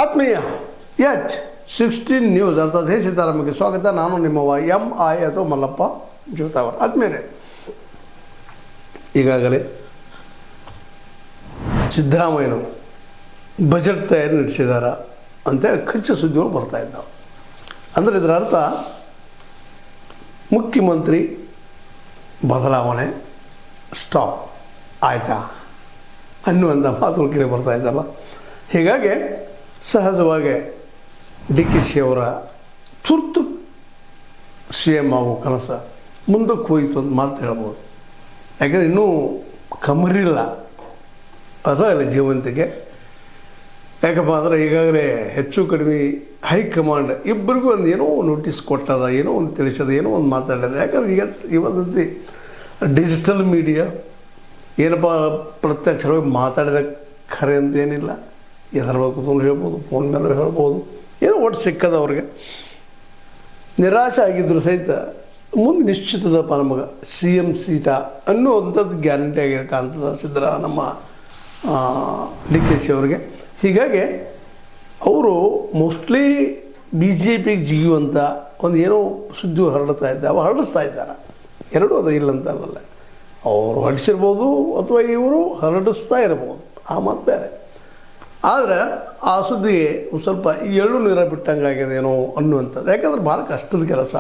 ಆತ್ಮೀಯ H16 news ಅರ್ಥಾತ್ ಹೇ ಸೀತಾರಾಮಕ್ಕೆ ಸ್ವಾಗತ. ನಾನು ನಿಮ್ಮವ MI ಅಥವಾ ಮಲ್ಲಪ್ಪ ಜೋತಾವರ್. ಆದ್ಮೇಲೆ ಈಗಾಗಲೇ ಸಿದ್ದರಾಮಯ್ಯನು ಬಜೆಟ್ ತಯಾರಿ ನಡೆಸಿದಾರ ಅಂತೇಳಿ ಖಚಿತ ಸುದ್ದಿಗಳು ಬರ್ತಾ ಇದ್ದಾವೆ. ಅಂದರೆ ಇದರ ಅರ್ಥ ಮುಖ್ಯಮಂತ್ರಿ ಬದಲಾವಣೆ ಸ್ಟಾಪ್ ಆಯಿತಾ ಅನ್ನುವಂಥ ಮಾತುಗಳು ಕೇಳಿ ಬರ್ತಾ ಇದ್ದಲ್ಲ. ಹೀಗಾಗಿ ಸಹಜವಾಗಿ DK ಅವರ ತುರ್ತು CM ಆಗೋ ಕನಸು ಮುಂದಕ್ಕೆ ಹೋಯಿತು ಅಂತ ಮಾತು ಹೇಳ್ಬೋದು. ಯಾಕೆಂದರೆ ಇನ್ನೂ ಕಮರಿಲ್ಲ ಅಥವಾ ಇಲ್ಲ ಜೀವಂತಿಗೆ. ಯಾಕಪ್ಪ ಅಂದರೆ ಈಗಾಗಲೇ ಹೆಚ್ಚು ಕಡಿಮೆ ಹೈಕಮಾಂಡ್ ಇಬ್ಬರಿಗೂ ಒಂದು ಏನೋ ನೋಟಿಸ್ ಕೊಟ್ಟದ, ಏನೋ ಒಂದು ತಿಳಿಸದ, ಏನೋ ಒಂದು ಮಾತಾಡೋದು. ಯಾಕಂದ್ರೆ ಇವತ್ತಂತೆ ಡಿಜಿಟಲ್ ಮೀಡಿಯಾ ಏನಪ್ಪ ಪ್ರತ್ಯಕ್ಷವಾಗಿ ಮಾತಾಡಿದ ಖರೆ ಅಂತೇನಿಲ್ಲ, ಎದರ ಕೂತ್ಕೊಂಡು ಹೇಳ್ಬೋದು, ಫೋನ್ ಮೇಲೆ ಹೇಳ್ಬೋದು, ಏನೋ ಒಟ್ಟು ಸಿಕ್ಕದ ಅವ್ರಿಗೆ. ನಿರಾಶೆ ಆಗಿದ್ರು ಸಹಿತ ಮುಂದೆ ನಿಶ್ಚಿತದಪ್ಪ ನಮಗೆ CM ಸೀಟ ಅನ್ನುವಂಥದ್ದು ಗ್ಯಾರಂಟಿ ಆಗಿದೆ ಕಾಣ್ತದ ನಮ್ಮ DK ಅವರಿಗೆ. ಹೀಗಾಗಿ ಅವರು ಮೋಸ್ಟ್ಲಿ BJPಗೆ ಜಿಗಿಯುವಂಥ ಒಂದು ಏನೋ ಸುದ್ದಿ ಹರಡಿಸ್ತಾ ಇದ್ದಾರೆ. ಎರಡೂ ಅದು ಇಲ್ಲಂತಲ್ಲ, ಅವರು ಹೊರಡಿಸಿರ್ಬೋದು ಅಥವಾ ಇವರು ಹರಡಿಸ್ತಾ ಇರ್ಬೋದು, ಆ ಮಾತು ಬೇರೆ. ಆದರೆ ಆ ಸುದ್ದಿಗೆ ಒಂದು ಸ್ವಲ್ಪ ಎಳ್ಳು ನೀರ ಬಿಟ್ಟಂಗಾಗಿದೆ ಏನೋ ಅನ್ನುವಂಥದ್ದು. ಯಾಕಂದ್ರೆ ಭಾಳ ಕಷ್ಟದ ಕೆಲಸ.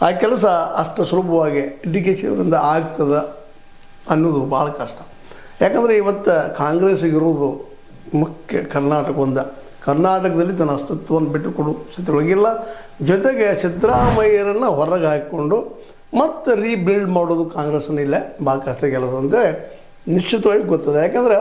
ಆ ಕೆಲಸ ಅಷ್ಟು ಸುಲಭವಾಗಿ DK ಅವರಿಂದ ಆಗ್ತದೆ ಅನ್ನೋದು ಭಾಳ ಕಷ್ಟ. ಯಾಕಂದರೆ ಇವತ್ತು ಕಾಂಗ್ರೆಸ್ಸಿಗಿರೋದು ಮುಖ್ಯ ಕರ್ನಾಟಕದಲ್ಲಿ ತನ್ನ ಅಸ್ತಿತ್ವವನ್ನು ಬಿಟ್ಟುಕೊಡು ಸ್ಥಿತಿಯೊಳಗಿಲ್ಲ. ಜೊತೆಗೆ ಸಿದ್ದರಾಮಯ್ಯರನ್ನು ಹೊರಗೆ ಹಾಕಿಕೊಂಡು ಮತ್ತೆ ರೀಬಿಲ್ಡ್ ಮಾಡೋದು ಕಾಂಗ್ರೆಸ್ಸನ್ನಿಲ್ಲ ಭಾಳ ಕಷ್ಟ ಕೆಲಸ ಅಂತೇಳಿ ನಿಶ್ಚಿತವಾಗಿ ಗೊತ್ತದೆ. ಯಾಕಂದ್ರೆ